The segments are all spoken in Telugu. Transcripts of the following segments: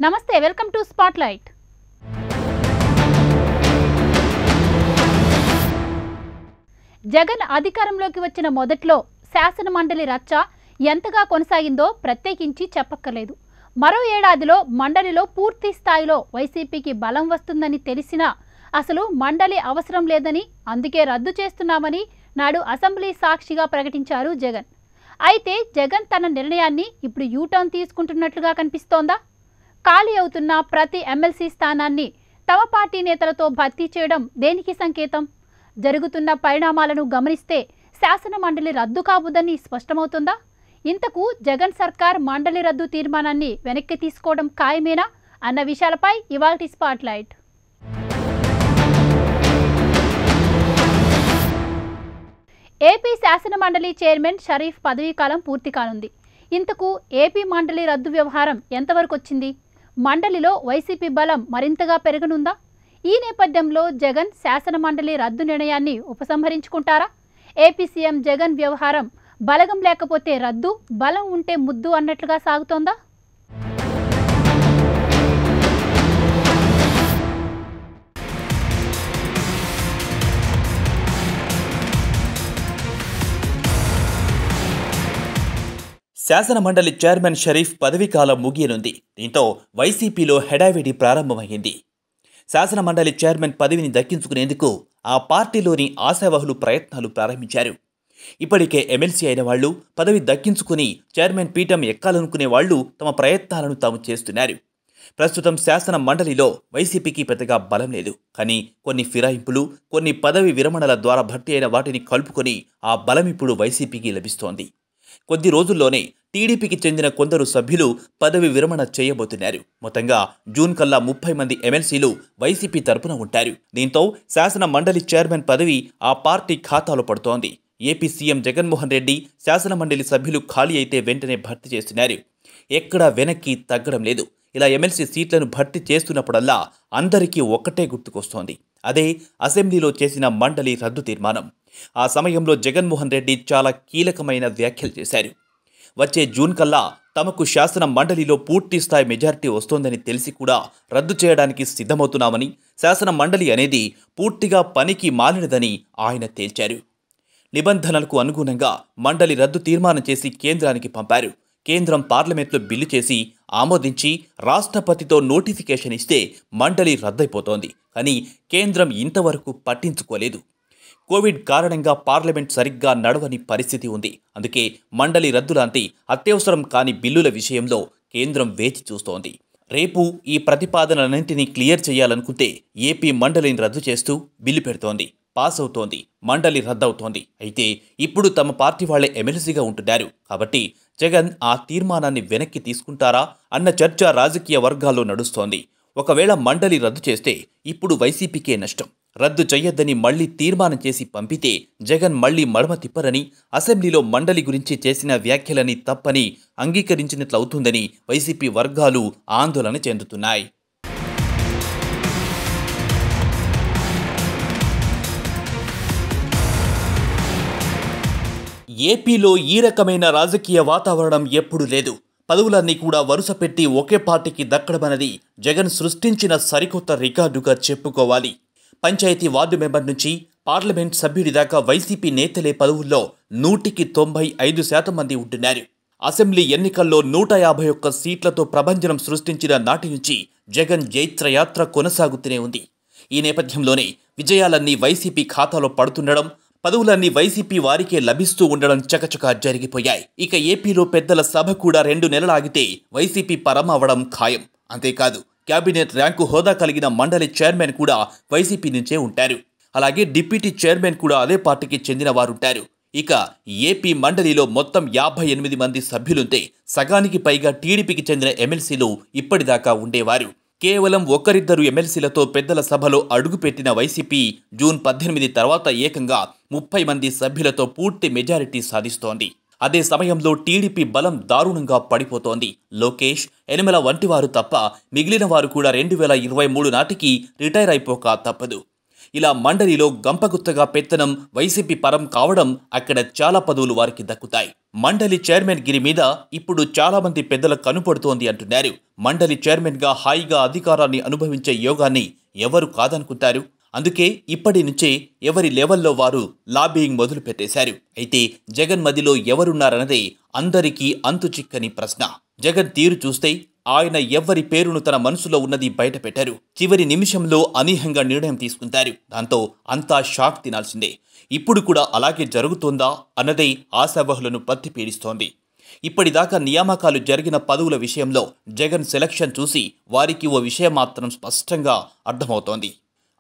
నమస్తే, వెల్కమ్ టు స్పాట్లైట్. జగన్ అధికారంలోకి వచ్చిన మొదట్లో శాసన మండలి రచ్చ ఎంతగా కొనసాగిందో ప్రత్యేకించి చెప్పక్కర్లేదు. మరో ఏడాదిలో మండలిలో పూర్తి స్థాయిలో వైసీపీకి బలం వస్తుందని తెలిసినా అసలు మండలి అవసరం లేదని, అందుకే రద్దు చేస్తున్నామని నాడు అసెంబ్లీ సాక్షిగా ప్రకటించారు జగన్. అయితే జగన్ తన నిర్ణయాన్ని ఇప్పుడు యూటర్న్ తీసుకుంటున్నట్లుగా కనిపిస్తోందా? ఖాళీ అవుతున్న ప్రతి ఎమ్మెల్సీ స్థానాన్ని తమ పార్టీ నేతలతో భర్తీ చేయడం దేనికి సంకేతం? జరుగుతున్న పరిణామాలను గమనిస్తే శాసన మండలి రద్దు కావద్దని స్పష్టమవుతుందా? ఇంతకు జగన్ సర్కార్ మండలి రద్దు తీర్మానాన్ని వెనక్కి తీసుకోవడం ఖాయమేనా అన్న విషయాలపై ఇవాల్టి స్పాట్లైట్. ఏపీ శాసన మండలి చైర్మన్ షరీఫ్ పదవీకాలం పూర్తి కానుంది. ఇంతకు ఏపీ మండలి రద్దు వ్యవహారం ఎంతవరకు వచ్చింది? మండలిలో వైసీపీ బలం మరింతగా పెరగనుందా? ఈ నేపథ్యంలో జగన్ శాసన మండలి రద్దు నిర్ణయాన్ని ఉపసంహరించుకుంటారా? ఏపీ సీఎం జగన్ వ్యవహారం బలగం లేకపోతే రద్దు, బలం ఉంటే ముద్దు అన్నట్లుగా సాగుతోందా? శాసన మండలి చైర్మన్ షరీఫ్ పదవీకాలం ముగియనుంది. దీంతో వైసీపీలో హెడావిడి ప్రారంభమైంది. శాసన మండలి చైర్మన్ పదవిని దక్కించుకునేందుకు ఆ పార్టీలోని ఆశావహులు ప్రయత్నాలు ప్రారంభించారు. ఇప్పటికే ఎమ్మెల్సీ అయిన వాళ్లు పదవి దక్కించుకుని చైర్మన్ పీఠం ఎక్కాలనుకునే వాళ్లు తమ ప్రయత్నాలను తాము చేస్తున్నారు. ప్రస్తుతం శాసన మండలిలో వైసీపీకి పెద్దగా బలం లేదు. కానీ కొన్ని ఫిరాయింపులు, కొన్ని పదవి విరమణల ద్వారా భర్తీ అయిన వాటిని కలుపుకొని ఆ బలం ఇప్పుడు వైసీపీకి లభిస్తోంది. కొద్ది రోజుల్లోనే టీడీపీకి చెందిన కొందరు సభ్యులు పదవి విరమణ చేయబోతున్నారు. మొత్తంగా జూన్ కల్లా 30 మంది ఎమ్మెల్సీలు వైసీపీ తరపున ఉంటారు. దీంతో శాసన మండలి చైర్మన్ పదవి ఆ పార్టీ ఖాతాలో పడుతోంది. ఏపీ సీఎం జగన్మోహన్ రెడ్డి శాసన మండలి సభ్యులు ఖాళీ అయితే వెంటనే భర్తీ చేస్తున్నారు. ఎక్కడా వెనక్కి తగ్గడం లేదు. ఇలా ఎమ్మెల్సీ సీట్లను భర్తీ చేస్తున్నప్పుడల్లా అందరికీ ఒక్కటే గుర్తుకొస్తోంది. అదే అసెంబ్లీలో చేసిన మండలి రద్దు తీర్మానం. ఆ సమయంలో జగన్మోహన్ రెడ్డి చాలా కీలకమైన వ్యాఖ్యలు చేశారు. వచ్చే జూన్ కల్లా తమకు శాసన మండలిలో పూర్తి స్థాయి మెజారిటీ వస్తోందని తెలిసి కూడా రద్దు చేయడానికి సిద్ధమవుతున్నామని, శాసన మండలి అనేది పూర్తిగా పనికి మాలినదని ఆయన తేల్చారు. నిబంధనలకు అనుగుణంగా మండలి రద్దు తీర్మానం చేసి కేంద్రానికి పంపారు. కేంద్రం పార్లమెంట్లో బిల్లు చేసి ఆమోదించి రాష్ట్రపతితో నోటిఫికేషన్ ఇస్తే మండలి రద్దయిపోతోంది. కానీ కేంద్రం ఇంతవరకు పట్టించుకోలేదు. కోవిడ్ కారణంగా పార్లమెంట్ సరిగ్గా నడవని పరిస్థితి ఉంది. అందుకే మండలి రద్దు లాంటి అత్యవసరం కాని బిల్లుల విషయంలో కేంద్రం వేచి చూస్తోంది. రేపు ఈ ప్రతిపాదనలన్నింటినీ క్లియర్ చేయాలనుకుంటే ఏపీ మండలిని రద్దు చేస్తూ బిల్లు పెడుతోంది. పాస్ అవుతోంది. మండలి రద్దవుతోంది. అయితే ఇప్పుడు తమ పార్టీ వాళ్లే ఎమ్మెల్సీగా ఉంటున్నారు. కాబట్టి జగన్ ఆ తీర్మానాన్ని వెనక్కి తీసుకుంటారా అన్న చర్చ రాజకీయ వర్గాల్లో నడుస్తోంది. ఒకవేళ మండలి రద్దు చేస్తే ఇప్పుడు వైసీపీకే నష్టం. రద్దు చెయ్యొద్దని మళ్లీ తీర్మానం చేసి పంపితే జగన్ మళ్లీ మడమ తిప్పరని, అసెంబ్లీలో మండలి గురించి చేసిన వ్యాఖ్యలని తప్పని అంగీకరించినట్లవుతుందని వైసీపీ వర్గాలు ఆందోళన చెందుతున్నాయి. ఏపీలో ఈ రకమైన రాజకీయ వాతావరణం ఎప్పుడూ లేదు. పదవులన్నీ కూడా వరుస పెట్టి ఒకే పార్టీకి దక్కడమన్నది జగన్ సృష్టించిన సరికొత్త రికార్డుగా చెప్పుకోవాలి. పంచాయతీ వార్డు మెంబర్ నుంచి పార్లమెంట్ సభ్యుడి దాకా వైసీపీ నేతలే పదవుల్లో 195% మంది ఉంటున్నారు. అసెంబ్లీ ఎన్నికల్లో 151 సీట్లతో ప్రభంజనం సృష్టించిన నాటి నుంచి జగన్ జైత్రయాత్ర కొనసాగుతూనే ఉంది. ఈ నేపథ్యంలోనే విజయాలన్నీ వైసీపీ ఖాతాలో పడుతుండడం, పదవులన్నీ వైసీపీ వారికే లభిస్తూ ఉండడం చకచకా జరిగిపోయాయి. ఇక ఏపీలో పెద్దల సభ కూడా 2 నెలలు ఆగితే వైసీపీ పరం అవడం ఖాయం. అంతేకాదు, కేబినెట్ ర్యాంకు హోదా కలిగిన మండలి చైర్మన్ కూడా వైసీపీ నుంచే ఉంటారు. అలాగే డిప్యూటీ చైర్మన్ కూడా అదే పార్టీకి చెందిన వారుంటారు. ఇక ఏపీ మండలిలో మొత్తం 58 మంది సభ్యులుంటే సగానికి పైగా టీడీపీకి చెందిన ఎమ్మెల్సీలు ఇప్పటిదాకా ఉండేవారు. కేవలం ఒకరిద్దరు ఎమ్మెల్సీలతో పెద్దల సభలో అడుగుపెట్టిన వైసీపీ జూన్ 18 తర్వాత ఏకంగా 30 మంది సభ్యులతో పూర్తి మెజారిటీ సాధిస్తోంది. అదే సమయంలో టీడీపీ బలం దారుణంగా పడిపోతోంది. లోకేష్, యనమల వంటి వారు తప్ప మిగిలిన వారు కూడా 2023 నాటికి రిటైర్ అయిపోక తప్పదు. ఇలా మండలిలో గంపగుత్తగా పెత్తనం వైసీపీ పరం కావడం అక్కడ చాలా పదవులు వారికి దక్కుతాయి. మండలి చైర్మన్ గిరి మీద ఇప్పుడు చాలా మంది పెద్దల కనుపడుతోంది అంటున్నారు. మండలి చైర్మన్ గా హాయిగా అధికారాన్ని అనుభవించే యోగాన్ని ఎవరు కాదనుకుంటారు? అందుకే ఇప్పటి నుంచే ఎవరి లెవెల్లో వారు లాబియింగ్ మొదలు పెట్టేశారు. అయితే జగన్ మదిలో ఎవరున్నారన్నదే అందరికీ అంతుచిక్కని ప్రశ్న. జగన్ తీరు చూస్తే ఆయన ఎవ్వరి పేరును తన మనసులో ఉన్నది బయట పెట్టారు. చివరి నిమిషంలో అనూహ్యంగా నిర్ణయం తీసుకుంటారు. దాంతో అంతా షాక్ తినాల్సిందే. ఇప్పుడు కూడా అలాగే జరుగుతోందా అన్నదే ఆశావహులను పత్తి పీడిస్తోంది. ఇప్పటిదాకా నియామకాలు జరిగిన పదవుల విషయంలో జగన్ సెలక్షన్ చూసి వారికి ఓ విషయం మాత్రం స్పష్టంగా అర్థమవుతోంది.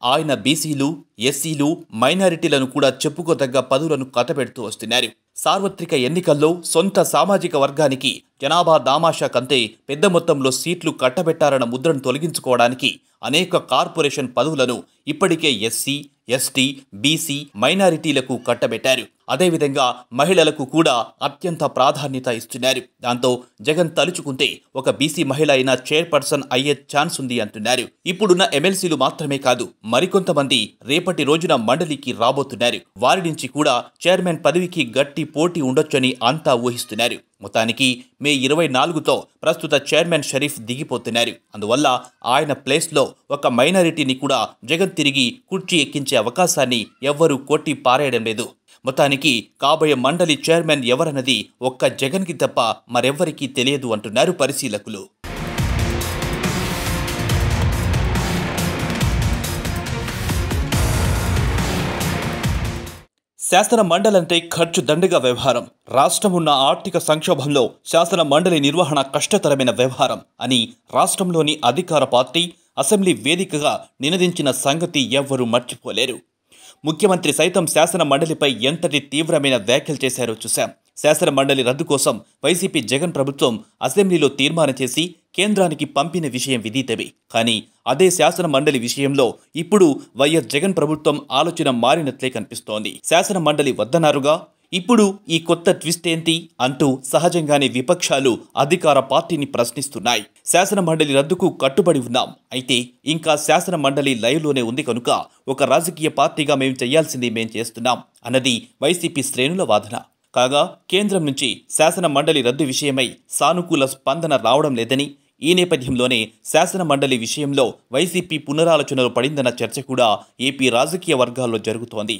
ఆయన బీసీలు, ఎస్సీలు, మైనారిటీలను కూడా చెప్పుకోదగ్గ పదవులను కట్టబెడుతూ వస్తున్నారు. సార్వత్రిక ఎన్నికల్లో సొంత సామాజిక వర్గానికి జనాభా దామాషా కంటే పెద్ద మొత్తంలో సీట్లు కట్టబెట్టారన్న ముద్రను తొలగించుకోవడానికి అనేక కార్పొరేషన్ పదవులను ఇప్పటికే ఎస్సీ, ఎస్టీ, బీసీ, మైనారిటీలకు కట్టబెట్టారు. అదేవిధంగా మహిళలకు కూడా అత్యంత ప్రాధాన్యత ఇస్తున్నారు. దాంతో జగన్ తలుచుకుంటే ఒక బీసీ మహిళ అయినా చైర్పర్సన్ అయ్యే ఛాన్స్ ఉంది అంటున్నారు. ఇప్పుడున్న ఎమ్మెల్సీలు మాత్రమే కాదు, మరికొంతమంది రేపటి రోజున మండలికి రాబోతున్నారు. వారి నుంచి కూడా చైర్మన్ పదవికి గట్టి పోటీ ఉండొచ్చని అంతా ఊహిస్తున్నారు. మొత్తానికి మే 24తో ప్రస్తుత చైర్మన్ షరీఫ్ దిగిపోతున్నారు. అందువల్ల ఆయన ప్లేస్లో ఒక మైనారిటీని కూడా జగన్ తిరిగి కుర్చీ ఎక్కించే అవకాశాన్ని ఎవ్వరూ కొట్టి పారేయడం లేదు. మొత్తానికి కాబోయే మండలి చైర్మన్ ఎవరన్నది ఒక్క జగన్కి తప్ప మరెవ్వరికీ తెలియదు అంటున్నారు పరిశీలకులు. శాసన మండలంటే ఖర్చు దండిగా వ్యవహారం. రాష్ట్రం ఉన్న ఆర్థిక సంక్షోభంలో శాసన మండలి నిర్వహణ కష్టతరమైన వ్యవహారం అని రాష్ట్రంలోని అధికార పార్టీ అసెంబ్లీ వేదికగా నినదించిన సంగతి ఎవ్వరూ మర్చిపోలేరు. ముఖ్యమంత్రి సైతం శాసన మండలిపై ఎంతటి తీవ్రమైన వ్యాఖ్యలు చేశారో చూశాం. శాసన మండలి రద్దు కోసం వైసీపీ జగన్ ప్రభుత్వం అసెంబ్లీలో తీర్మానం చేసి కేంద్రానికి పంపిన విషయం విదితమే. కానీ అదే శాసన మండలి విషయంలో ఇప్పుడు వైఎస్ జగన్ ప్రభుత్వం ఆలోచన మారినట్లే కనిపిస్తోంది. శాసన మండలి వద్దన్నారుగా, ఇప్పుడు ఈ కొత్త ట్విస్ట్ ఏంటి అంటూ సహజంగానే విపక్షాలు అధికార పార్టీని ప్రశ్నిస్తున్నాయి. శాసన మండలి రద్దుకు కట్టుబడి ఉన్నాం, అయితే ఇంకా శాసన మండలి లైవ్లోనే ఉంది కనుక ఒక రాజకీయ పార్టీగా మేం చేయాల్సింది మేం చేస్తున్నాం అన్నది వైసీపీ శ్రేణుల వాదన. కాగా కేంద్రం నుంచి శాసన మండలి రద్దు విషయమై సానుకూల స్పందన రావడం లేదని, ఈ నేపథ్యంలోనే శాసన మండలి విషయంలో వైసీపీ పునరాలోచనలో పడిందన్న చర్చ కూడా ఏపీ రాజకీయ వర్గాల్లో జరుగుతోంది.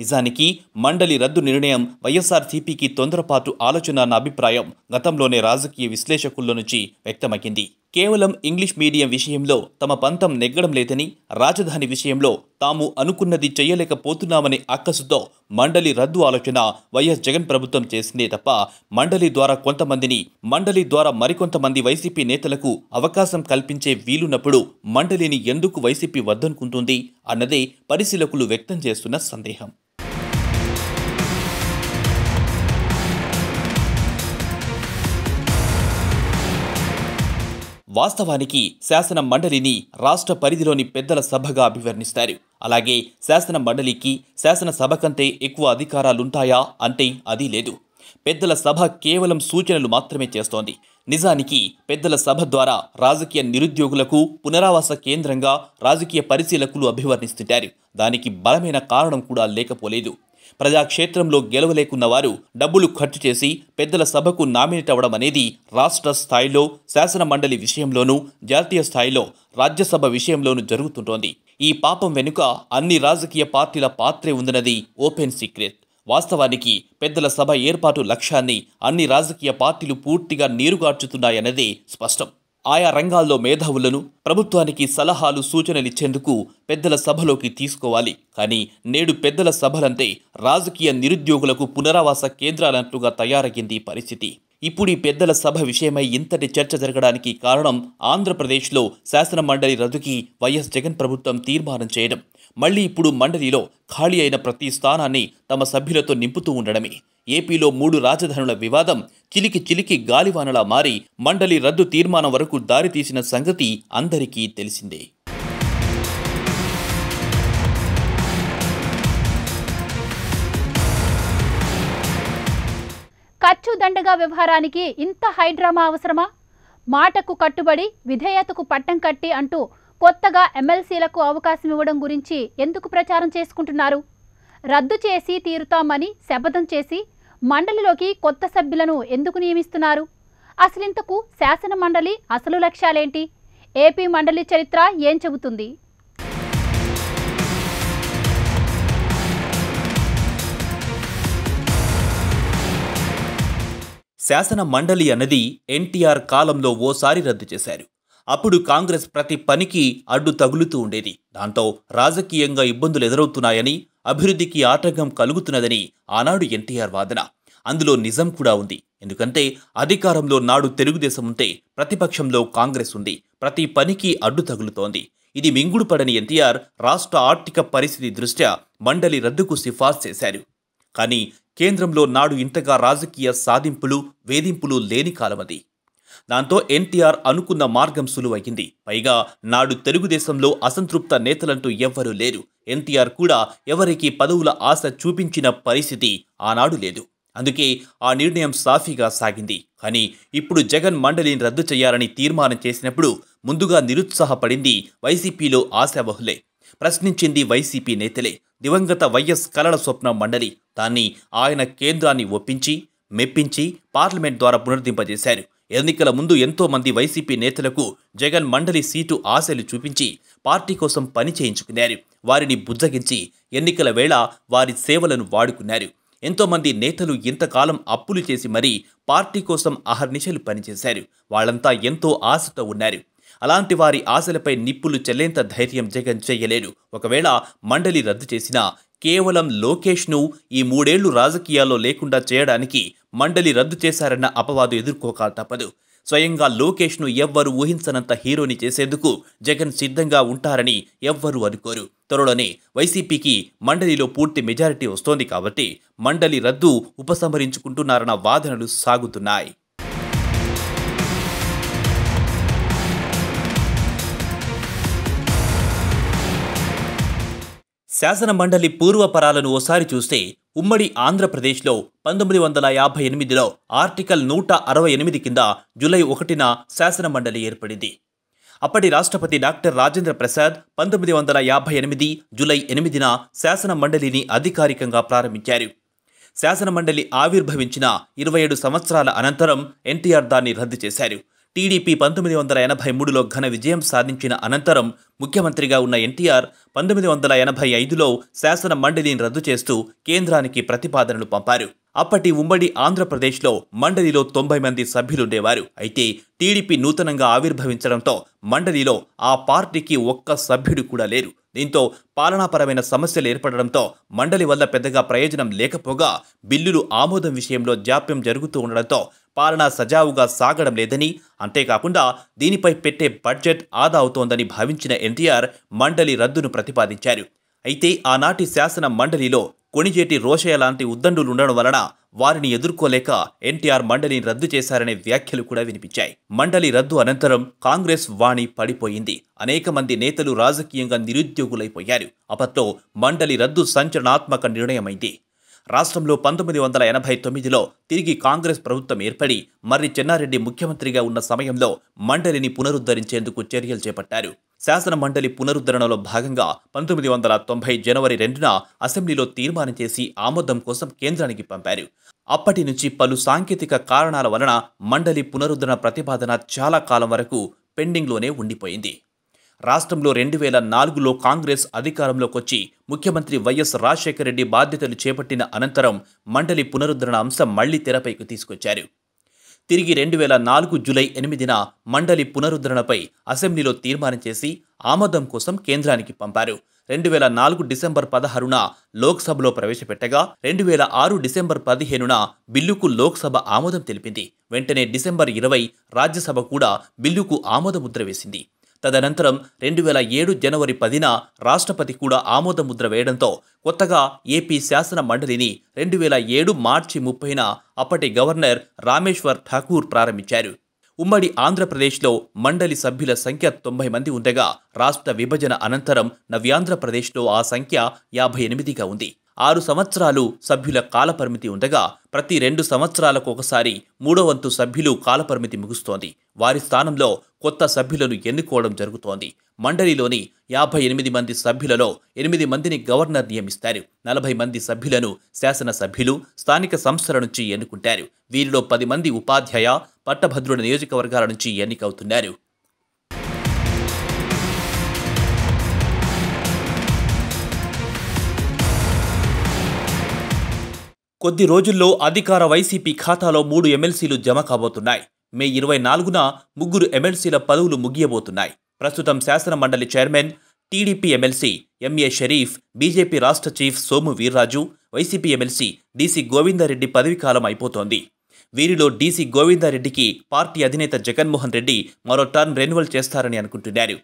నిజానికి మండలి రద్దు నిర్ణయం వైఎస్ఆర్సీపీకి తొందరపాటు ఆలోచన అన్న అభిప్రాయం గతంలోనే రాజకీయ విశ్లేషకుల్లో నుంచి వ్యక్తమైంది. కేవలం ఇంగ్లీష్ మీడియం విషయంలో తమ పంతం నెగ్గడం లేదని, రాజధాని విషయంలో తాము అనుకున్నది చేయలేకపోతున్నామనే అక్కసుతో మండలి రద్దు ఆలోచన వైఎస్ జగన్ ప్రభుత్వం చేసిందే తప్ప మండలి ద్వారా మరికొంతమంది వైసీపీ నేతలకు అవకాశం కల్పించే వీలున్నప్పుడు మండలిని ఎందుకు వైసీపీ వద్దనుకుంటుంది అన్నదే పరిశీలకులు వ్యక్తం చేస్తున్న సందేహం. వాస్తవానికి శాసన మండలిని రాష్ట్ర పరిధిలోని పెద్దల సభగా అభివర్ణిస్తారు. అలాగే శాసన మండలికి శాసనసభ కంటే ఎక్కువ అధికారాలుంటాయా అంటే అది లేదు. పెద్దల సభ కేవలం సూచనలు మాత్రమే చేస్తోంది. నిజానికి పెద్దల సభ ద్వారా రాజకీయ నిరుద్యోగులకు పునరావాస కేంద్రంగా రాజకీయ పరిశీలకులు అభివర్ణిస్తుంటారు. దానికి బలమైన కారణం కూడా లేకపోలేదు. ప్రజాక్షేత్రంలో గెలవలేకున్న వారు డబ్బులు ఖర్చు చేసి పెద్దల సభకు నామినేట్ అవ్వడం అనేది రాష్ట్ర స్థాయిలో శాసన మండలి విషయంలోనూ, జాతీయ స్థాయిలో రాజ్యసభ విషయంలోనూ జరుగుతుంటోంది. ఈ పాపం వెనుక అన్ని రాజకీయ పార్టీల పాత్రే ఉందన్నది ఓపెన్ సీక్రెట్. వాస్తవానికి పెద్దల సభ ఏర్పాటు లక్ష్యాన్ని అన్ని రాజకీయ పార్టీలు పూర్తిగా నీరుగార్చుతున్నాయన్నదే స్పష్టం. ఆయా రంగాల్లో మేధావులను ప్రభుత్వానికి సలహాలు, సూచనలిచ్చేందుకు పెద్దల సభలోకి తీసుకోవాలి. కానీ నేడు పెద్దల సభలంటే రాజకీయ నిరుద్యోగులకు పునరావాస కేంద్రాలంటూగా తయారయ్యింది పరిస్థితి. ఇప్పుడు ఈ పెద్దల సభ విషయమై ఇంతటి చర్చ జరగడానికి కారణం ఆంధ్రప్రదేశ్లో శాసన మండలి రద్దుకి వైఎస్ జగన్ ప్రభుత్వం తీర్మానం చేయడం, మళ్లీ ఇప్పుడు మండలిలో ఖాళీ అయిన ప్రతి స్థానాన్ని తమ సభ్యులతో నింపుతూ ఉండడమే. ఏపీలో 3 రాజధానుల వివాదం చిలికి గాలివానలా మారి మండలి రద్దు తీర్మానం వరకు దారితీసిన సంగతి అందరికీ తెలిసిందే. ఖర్చు దండగా వ్యవహారానికి ఇంత హైడ్రామా అవసరమా? మాటకు కట్టుబడి విధేయతకు పట్టం కట్టి అంటూ కొత్తగా ఎమ్మెల్సీలకు అవకాశం ఇవ్వడం గురించి ఎందుకు ప్రచారం చేసుకుంటున్నారు? రద్దు చేసి తీరుతామని శపథం చేసి మండలిలోకి కొత్త సభ్యులను ఎందుకు నియమిస్తున్నారు? అసలింతకు శాసన మండలి అసలు లక్ష్యాలేంటి? ఏపీ మండలి చరిత్ర ఏం చెబుతుంది? శాసన మండలి అన్నది ఎన్టీఆర్ కాలంలో ఓసారి రద్దు చేశారు. అప్పుడు కాంగ్రెస్ ప్రతి పనికి అడ్డు తగులుతూ ఉండేది. దాంతో రాజకీయంగా ఇబ్బందులు ఎదురవుతున్నాయని, అభివృద్ధికి ఆటంకం కలుగుతున్నదని ఆనాడు ఎన్టీఆర్ వాదన. అందులో నిజం కూడా ఉంది. ఎందుకంటే అధికారంలో నాడు తెలుగుదేశం ఉంటే ప్రతిపక్షంలో కాంగ్రెస్ ఉంది. ప్రతి పనికి అడ్డు తగులుతోంది. ఇది మింగుడుపడని ఎన్టీఆర్ రాష్ట్ర ఆర్థిక పరిస్థితి దృష్ట్యా మండలి రద్దుకు సిఫార్సు చేశారు. కానీ కేంద్రంలో నాడు ఇంతగా రాజకీయ సాధింపులు, వేధింపులు లేని కాలమది. దాంతో ఎన్టీఆర్ అనుకున్న మార్గం సులువయ్యింది. పైగా నాడు తెలుగుదేశంలో అసంతృప్త నేతలంటూ ఎవ్వరూ లేరు. ఎన్టీఆర్ కూడా ఎవరికి పదవుల ఆశ చూపించిన పరిస్థితి ఆనాడు లేదు. అందుకే ఆ నిర్ణయం సాఫీగా సాగింది. కానీ ఇప్పుడు జగన్ మండలిని రద్దు చేయాలని తీర్మానం చేసినప్పుడు ముందుగా నిరుత్సాహపడింది వైసీపీలో ఆశావహులే. ప్రశ్నించింది వైసీపీ నేతలే. దివంగత వైఎస్ కలల స్వప్నం మండలి. దాన్ని ఆయన కేంద్రాన్ని ఒప్పించి, మెప్పించి పార్లమెంట్ ద్వారా పునరుద్ధరింపజేశారు. ఎన్నికల ముందు ఎంతో మంది వైసీపీ నేతలకు జగన్ మండలి సీటు ఆశలు చూపించి పార్టీ కోసం పని చేయించుకున్నారు. వారిని బుజ్జగించి ఎన్నికల వేళ వారి సేవలను వాడుకున్నారు. ఎంతోమంది నేతలు ఇంతకాలం అప్పులు చేసి మరీ పార్టీ కోసం అహర్నిశలు పనిచేశారు. వాళ్లంతా ఎంతో ఆశతో ఉన్నారు. అలాంటి వారి ఆశలపై నిప్పులు చెల్లేంత ధైర్యం జగన్ చేయలేరు. ఒకవేళ మండలి రద్దు చేసినా కేవలం లోకేష్ను ఈ 3 ఏళ్లు రాజకీయాల్లో లేకుండా చేయడానికి మండలి రద్దు చేశారన్న అపవాదు ఎదుర్కోక తప్పదు. స్వయంగా లోకేష్ను ఎవ్వరూ ఊహించనంత హీరోని చేసేందుకు జగన్ సిద్ధంగా ఉంటారని ఎవ్వరూ అనుకోరు. త్వరలోనే వైసీపీకి మండలిలో పూర్తి మెజారిటీ వస్తోంది కాబట్టి మండలి రద్దు ఉపసంహరించుకుంటున్నారన్న వాదనలు సాగుతున్నాయి. శాసన మండలి పూర్వపరాలను ఓసారి చూస్తే ఉమ్మడి ఆంధ్రప్రదేశ్లో 1958లో ఆర్టికల్ 168 కింద జూలై 1న శాసన మండలి ఏర్పడింది. అప్పటి రాష్ట్రపతి డాక్టర్ రాజేంద్ర ప్రసాద్ 1958 జూలై 8న శాసన మండలిని అధికారికంగా ప్రారంభించారు. శాసన మండలి ఆవిర్భవించిన 27 సంవత్సరాల అనంతరం ఎన్టీఆర్ దాన్ని రద్దు చేశారు. టీడీపీ 1983లో ఘన విజయం సాధించిన అనంతరం ముఖ్యమంత్రిగా ఉన్న ఎన్టీఆర్ 1985లో శాసన మండలిని రద్దు చేస్తూ కేంద్రానికి ప్రతిపాదనలు పంపారు. అప్పటి ఉమ్మడి ఆంధ్రప్రదేశ్లో మండలిలో 90 మంది సభ్యులుండేవారు. అయితే టీడీపీ నూతనంగా ఆవిర్భవించడంతో మండలిలో ఆ పార్టీకి ఒక్క సభ్యుడు కూడా లేరు. దీంతో పాలనాపరమైన సమస్యలు ఏర్పడడంతో మండలి వల్ల పెద్దగా ప్రయోజనం లేకపోగా బిల్లులు ఆమోదం విషయంలో జాప్యం జరుగుతూ ఉండడంతో పాలన సజావుగా సాగడం లేదని, అంతేకాకుండా దీనిపై పెట్టే బడ్జెట్ ఆదా అవుతోందని భావించిన ఎన్టీఆర్ మండలి రద్దును ప్రతిపాదించారు. అయితే ఆనాటి శాసన మండలిలో కొణిజేటి రోషయ్య లాంటి ఉద్దండులు ఉండడం వలన వారిని ఎదుర్కోలేక ఎన్టీఆర్ మండలిని రద్దు చేశారనే వ్యాఖ్యలు కూడా వినిపించాయి. మండలి రద్దు అనంతరం కాంగ్రెస్ వాణి పడిపోయింది. అనేక మంది నేతలు రాజకీయంగా నిరుద్యోగులైపోయారు. అప్పట్లో మండలి రద్దు సంచలనాత్మక నిర్ణయమైంది. రాష్ట్రంలో 1989లో తిరిగి కాంగ్రెస్ ప్రభుత్వం ఏర్పడి మర్రి చెన్నారెడ్డి ముఖ్యమంత్రిగా ఉన్న సమయంలో మండలిని పునరుద్ధరించేందుకు చర్యలు చేపట్టారు. శాసన మండలి పునరుద్ధరణలో భాగంగా 1990 జనవరి 2న అసెంబ్లీలో తీర్మానం చేసి ఆమోదం కోసం కేంద్రానికి పంపారు. అప్పటి నుంచి పలు సాంకేతిక కారణాల వలన మండలి పునరుద్ధరణ ప్రతిపాదన చాలా కాలం వరకు పెండింగ్లోనే ఉండిపోయింది. రాష్ట్రంలో 2004లో కాంగ్రెస్ అధికారంలోకొచ్చి ముఖ్యమంత్రి వైఎస్ రాజశేఖర రెడ్డి బాధ్యతలు చేపట్టిన అనంతరం మండలి పునరుద్ధరణ అంశం మళ్లీ తెరపైకి తీసుకొచ్చారు. తిరిగి 2004 జూలై 8న మండలి పునరుద్ధరణపై అసెంబ్లీలో తీర్మానం చేసి ఆమోదం కోసం కేంద్రానికి పంపారు. 2004 డిసెంబర్ 16న లోక్సభలో ప్రవేశపెట్టగా 2006 డిసెంబర్ 15న బిల్లుకు లోక్సభ ఆమోదం తెలిపింది. వెంటనే డిసెంబర్ 20 రాజ్యసభ కూడా బిల్లుకు ఆమోదముద్ర వేసింది. తదనంతరం 2007 జనవరి 10న రాష్ట్రపతి కూడా ఆమోదముద్ర వేయడంతో కొత్తగా ఏపీ శాసన మండలిని 2007 మార్చి 30న అప్పటి గవర్నర్ రామేశ్వర్ ఠాకూర్ ప్రారంభించారు. ఉమ్మడి ఆంధ్రప్రదేశ్లో మండలి సభ్యుల సంఖ్య 90 మంది ఉండగా రాష్ట్ర విభజన అనంతరం నవ్యాంధ్రప్రదేశ్లో ఆ సంఖ్య 58గా ఉంది. 6 సంవత్సరాలు సభ్యుల కాలపరిమితి ఉండగా ప్రతి 2 సంవత్సరాలకు ఒకసారి 3వ వంతు సభ్యులు కాలపరిమితి ముగుస్తోంది. వారి స్థానంలో కొత్త సభ్యులను ఎన్నుకోవడం జరుగుతోంది. మండలిలోని 58 మంది సభ్యులలో 8 మందిని గవర్నర్ నియమిస్తారు. 40 మంది సభ్యులను శాసనసభ్యులు స్థానిక సంస్థల నుంచి ఎన్నుకుంటారు. వీరిలో 10 మంది ఉపాధ్యాయ, పట్టభద్రుల నియోజకవర్గాల నుంచి ఎన్నికవుతున్నారు. కొద్ది రోజుల్లో అధికార వైసీపీ ఖాతాలో 3 ఎమ్మెల్సీలు జమ కాబోతున్నాయి. మే 24న 3 ఎమ్మెల్సీల పదవులు ముగియబోతున్నాయి. ప్రస్తుతం శాసన మండలి chairman TDP MLC MA Sharif, BJP రాష్ట్ర chief Somu Veerraju, YCP MLC DC Govindareddy పదవీకాలం అయిపోతోంది. వీరిలో డీసీ గోవిందారెడ్డికి పార్టీ అధినేత జగన్మోహన్ రెడ్డి మరో టర్మ్ రెన్యువల్ చేస్తారని అనుకుంటున్నారు.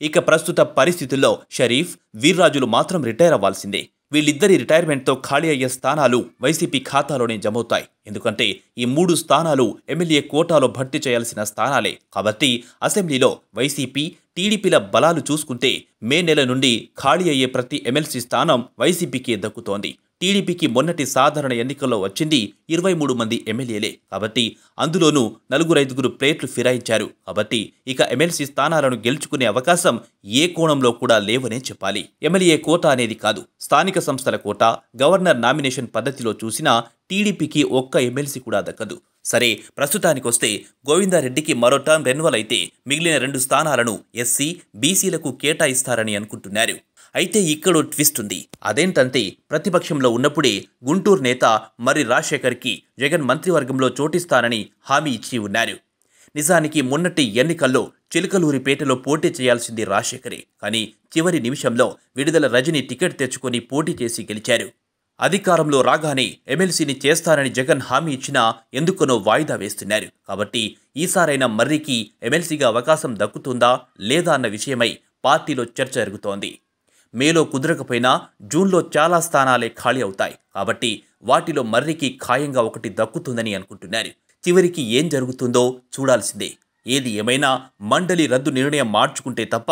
ఇక ప్రస్తుత పరిస్థితుల్లో షరీఫ్, వీర్రాజులు మాత్రం రిటైర్ అవ్వాల్సిందే. వీళ్ళిద్దరి రిటైర్మెంట్తో ఖాళీ అయ్యే స్థానాలు వైసీపీ ఖాతాలోనే జమవుతాయి. ఎందుకంటే ఈ 3 స్థానాలు ఎమ్మెల్యే కోటాలో భర్తీ చేయాల్సిన స్థానాలే. కాబట్టి అసెంబ్లీలో వైసీపీ, టీడీపీల బలాలు చూసుకుంటే మే నెల నుండి ఖాళీ అయ్యే ప్రతి ఎమ్మెల్సీ స్థానం వైసీపీకే దక్కుతోంది. టీడీపీకి మొన్నటి సాధారణ ఎన్నికల్లో వచ్చింది 23 మంది ఎమ్మెల్యేలే. కాబట్టి అందులోనూ 4-5 ప్లేట్లు ఫిరాయించారు. కాబట్టి ఇక ఎమ్మెల్సీ స్థానాలను గెలుచుకునే అవకాశం ఏ కోణంలో కూడా లేవనే చెప్పాలి. ఎమ్మెల్యే కోటా అనేది కాదు, స్థానిక సంస్థల కోటా, గవర్నర్ నామినేషన్ పద్ధతిలో చూసినా టీడీపీకి ఒక్క ఎమ్మెల్సీ కూడా దక్కదు. సరే, ప్రస్తుతానికొస్తే గోవిందారెడ్డికి మరో టర్మ్ రెన్యువల్ అయితే మిగిలిన 2 స్థానాలను ఎస్సీ, బీసీలకు కేటాయిస్తారని అనుకుంటున్నారు. అయితే ఇక్కడో ట్విస్ట్ ఉంది. అదేంటంటే ప్రతిపక్షంలో ఉన్నప్పుడే గుంటూరు నేత మర్రి రాజశేఖర్కి జగన్ మంత్రివర్గంలో చోటిస్తానని హామీ ఇచ్చి ఉన్నారు. నిజానికి మొన్నటి ఎన్నికల్లో చిలకలూరిపేటలో పోటీ చేయాల్సింది రాజశేఖరే. కానీ చివరి నిమిషంలో విడుదల రజని టికెట్ తెచ్చుకొని పోటీ చేసి గెలిచారు. అధికారంలో రాగానే ఎమ్మెల్సీని చేస్తానని జగన్ హామీ ఇచ్చినా ఎందుకనో వాయిదా వేస్తున్నారు. కాబట్టి ఈసారైనా మర్రికి ఎమ్మెల్సీగా అవకాశం దక్కుతుందా లేదా అన్న విషయమై పార్టీలో చర్చ జరుగుతోంది. మేలో కుదరకపోయినా జూన్లో చాలా స్థానాలే ఖాళీ అవుతాయి. కాబట్టి వాటిలో మర్రికి ఖాయంగా ఒకటి దక్కుతుందని అనుకుంటున్నారు. చివరికి ఏం జరుగుతుందో చూడాల్సిందే. ఏది ఏమైనా మండలి రద్దు నిర్ణయం మార్చుకుంటే తప్ప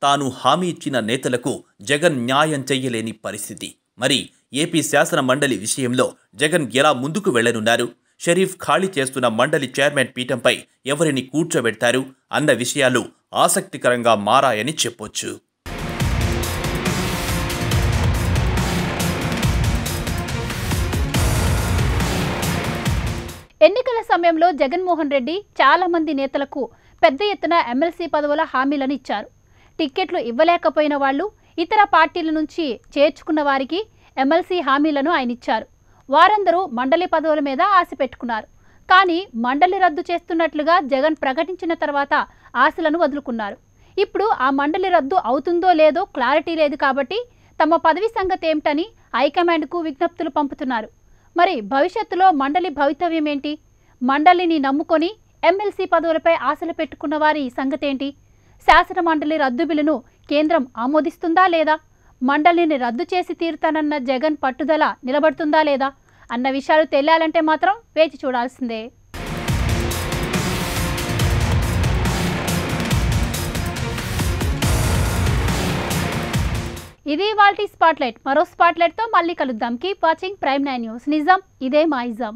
తాను హామీ ఇచ్చిన నేతలకు జగన్ న్యాయం చెయ్యలేని పరిస్థితి. మరి ఏపీ శాసన మండలి విషయంలో జగన్ ఎలా ముందుకు వెళ్లనున్నారు? షరీఫ్ ఖాళీ చేస్తున్న మండలి చైర్మన్ పీఠంపై ఎవరిని కూర్చోబెడతారు అన్న విషయాలు ఆసక్తికరంగా మారాయని చెప్పొచ్చు. ఎన్నికల సమయంలో జగన్మోహన్ రెడ్డి చాలా మంది నేతలకు పెద్ద ఎత్తున ఎమ్మెల్సీ పదవుల హామీలను ఇచ్చారు. టిక్కెట్లు ఇవ్వలేకపోయిన వాళ్ళు ఇతర పార్టీల నుంచి చేర్చుకున్న వారికి ఎమ్మెల్సీ హామీలను ఆయన ఇచ్చారు. వారందరూ మండలి పదవుల మీద ఆశ పెట్టుకున్నారు. కానీ మండలి రద్దు చేస్తున్నట్లుగా జగన్ ప్రకటించిన తర్వాత ఆశలను వదులుకున్నారు. ఇప్పుడు ఆ మండలి రద్దు అవుతుందో లేదో క్లారిటీ లేదు. కాబట్టి తమ పదవి సంగతి ఏమిటని హైకమాండ్కు విజ్ఞప్తులు పంపుతున్నారు. మరి భవిష్యత్తులో మండలి భవితవ్యం ఏంటి? మండలిని నమ్ముకొని ఎమ్మెల్సీ పదవులపై ఆశలు పెట్టుకున్న వారి సంగతేంటి? శాసన మండలి రద్దు బిల్లును కేంద్రం ఆమోదిస్తుందా లేదా? మండలిని రద్దు చేసి తీరుతానన్న జగన్ పట్టుదల నిలబడుతుందా లేదా అన్న విషయాలు తెలియాలంటే మాత్రం వేచి చూడాల్సిందే. ఇది ఇవాల్టి స్పాట్లైట్. మరో స్పాట్లైట్తో మళ్ళీ కలుద్దాం. Keep watching prime 9 news. నిజం ఇదే మా ఇజం.